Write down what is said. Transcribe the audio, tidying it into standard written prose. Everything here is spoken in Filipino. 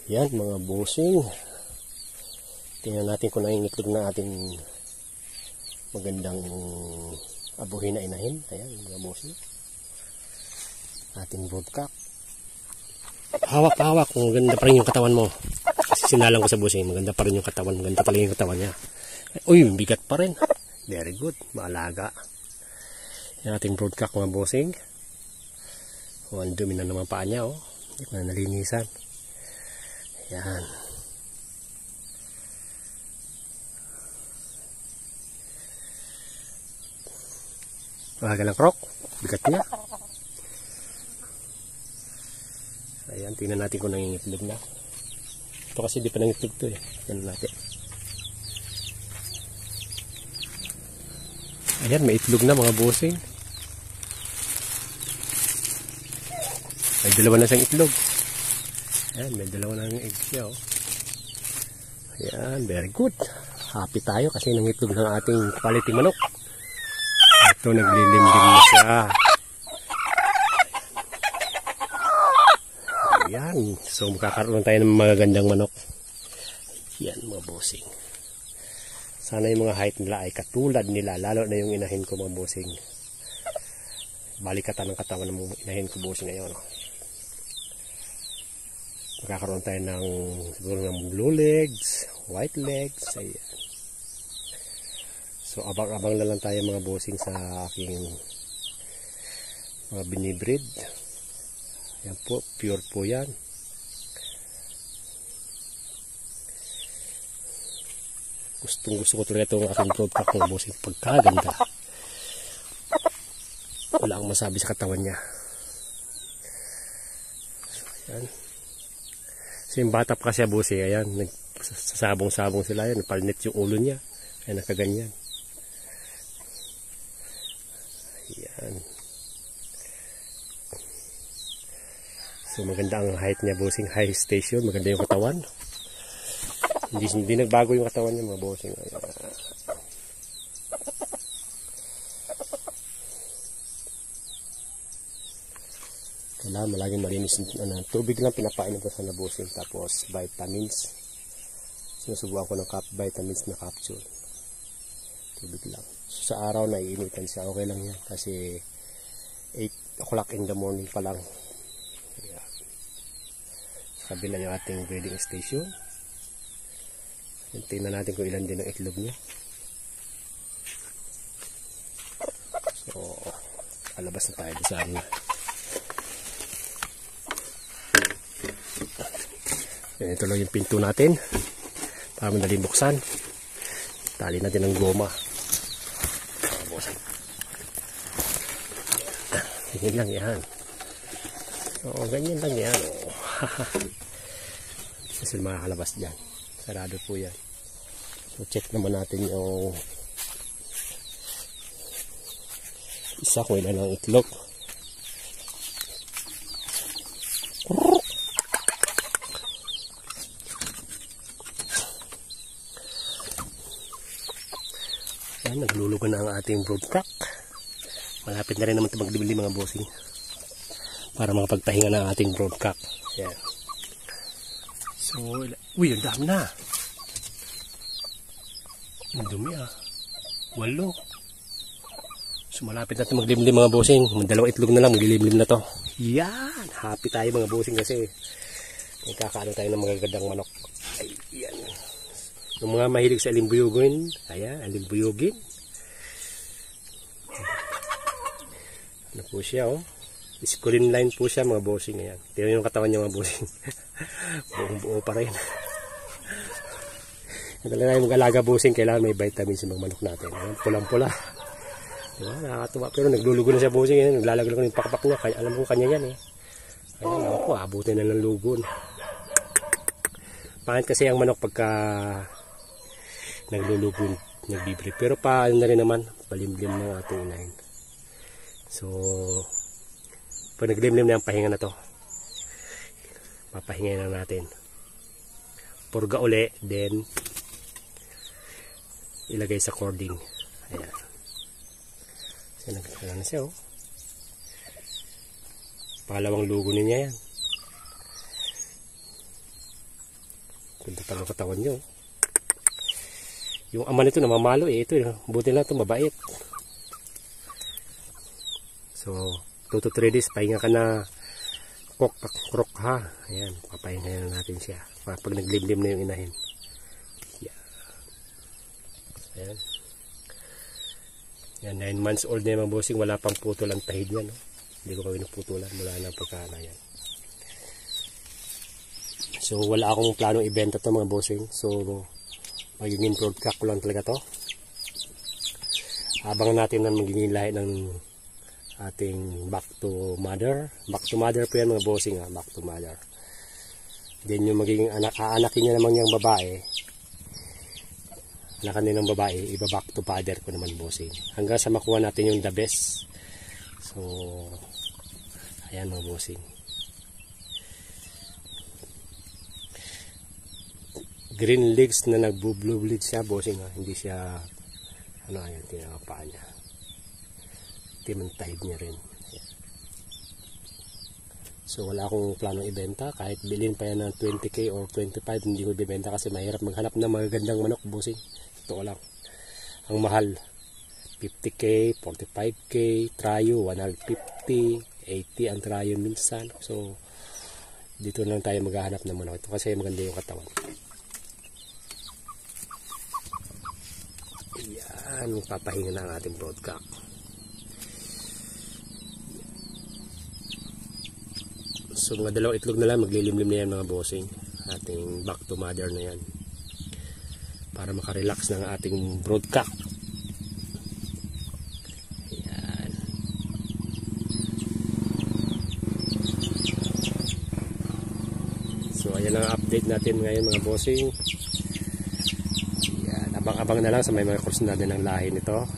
Yan mga bossing. Tingnan natin kung nangingitlog na ating magandang abuhin na inahin. Ayan mga bossing. Ating broodcock. Hawak-hawak. Maganda pa rin yung katawan mo. Kasi sinalang ko sa bossing. Maganda pa rin yung katawan. Maganda talaga yung katawan niya. Uy, bigat pa rin. Very good. Maalaga. Yan ating broodcock mga bossing. Ang dumi na naman paa niya. Hindi ko na nalinisan. Yan. Mahagal ang krok. Bigat niya. Ayan, tingnan natin kung nangingitlog na. Ito kasi di pa nangitlog to eh. Tingnan natin. Ayan, may itlog na mga bossing. May dalawa na siyang itlog. Ayan, may dalawa na ng egg siya. Ayan, very good. Happy tayo kasi nangitlog ng ating quality manok. Ito, naglilimlim na siya. Ayan, so makakaroon tayo ng magagandang manok. Ayan, mga bossing. Sana yung mga height nila ay katulad nila, lalo na yung inahin ko mga bossing. Balikatan ng katawan ng inahin ko bossing ngayon. Magkakaroon tayo ng siguro ng blue legs, white legs. Ayan. So abang-abang na lang tayo mga bossing sa aking mga binibreed. Ayan po, pure po yan. Gusto ko talaga itong aking broodcock mga bossing. Pagkaganda. Wala akong masabi sa katawan niya. So ayan. So yung bata pa kasi bossing, ayan, sasabong-sabong sila, ayan, napalinit yung ulo niya, ayan, nakaganyan. Ayan. So maganda ang height niya bossing, high station, maganda yung katawan. Hindi nagbago yung katawan niya mga bossing. Ayan. Kailangan malaging malinis tubig lang pinapainom ko sa bossing, tapos vitamins. Sinusubukan ko ng vitamins na capsule. Tubig lang. So, sa araw na iinitan siya, okay lang yan kasi 8 o'clock in the morning pa lang. Ayan. Sa kabila yung ating breeding station. Tingnan natin kung ilan din ang itlog niya. So alabas na tayo sa ano. Ito lang yung pinto natin para madaling buksan. Tali natin ng goma. Ganyan lang yan. Oo, ganyan lang yan. Kasi makakalabas dyan. Sarado po yan. So check naman natin yung isa kung ilan ang itlog. Ayan, naglulugan na ang ating broodcock. Malapit na rin naman ito magdibili mga bossing. Para makapagpahinga na ang ating broodcock. Ayan. So, uy, ang dami na. Ang dumi ah. 8. So, malapit na ito maglimlim mga bossing. Dalawang itlog na lang, maglimlim na to. Yan! Happy tayo mga bossing kasi magkakaano tayo ng magagandang manok. Ayan. Yung mga mahilig sa alimbuyugin, ayan, alimbuyugin. Ano po siya, oh. Squalene line po siya mga bossing. Ayan. Tingnan yung katawan niya mga bossing. Buong buo pa rin. Talaga yung mag-alaga bossing, kailangan may vitamins sa mga manok natin. Ayan, pulang-pula. Diba? Nakakatuwa. Pero naglulugo na siya bossing. Ayan. Naglalaglag na yung pakpak niya. Kaya, alam ko kanya yan eh. Ayan, ako, abutin na ng lugon. Pangit kasi ang manok pagka naglulugo, nagbibreed. Pero pa, ano na rin naman, palimlim ng ating inahin. So, pag naglimlim na yung pahinga na to, papahinga na natin. Purga uli, then ilagay sa cording. Ayan. So, nagkakala na siya, oh. Pangalawang lugo niya yan. Ganda pa ng katawan nyo. Yung ama nito namamalo eh. Ito, buti lang ito, mabait. So, 2 to 3 days, pahinga ka na krok ha. Ayan, papahinga na natin siya. Pag naglimlim na yung inahin. Yeah. Ayan. Yan, 9 months old na yung mga bossing. Wala pang putol ang tahid niya. No? Hindi ko pa pinuputulan. Wala na pagkana yan. So, wala akong planong ibenta to mga bossing. So, magiging broadcast ko lang talaga to. Abangan natin na magiging lahi ng ating back to mother. Back to mother po yan mga bossing ha. Back to mother. Then yung magiging aanakin niya naman yung babae. Anakan din ng babae. Iba back to father ko naman bossing. Hanggang sa makuha natin yung the best. So, ayan mga bossing. Green legs na nag-blue legs siya bossing ha. Hindi siya ano ayan tinakapaan niya. Timantahid niya rin. Ayan. So wala akong planong ibenta. Kahit bilhin pa yan ng 20k or 25 hindi ko ibibenta kasi mahirap maghanap ng magagandang manok bossing. Ito lang. Ang mahal 50k, 45k, tryo 150, 80 ang tryo minsan. So dito lang tayo maghahanap ng manok. Ito kasi maganda yung katawan. Yan, papahinga na ang ating broadcast. So mga dalawang itlog na lang, maglilimlim na yan mga bossing. Ating back to mother na yan. Para makarelax ng ating broadcast. Yan. So ayan ang update natin ngayon mga bossing. Abang-abang na lang sa may mga cross natin ng lahi nito.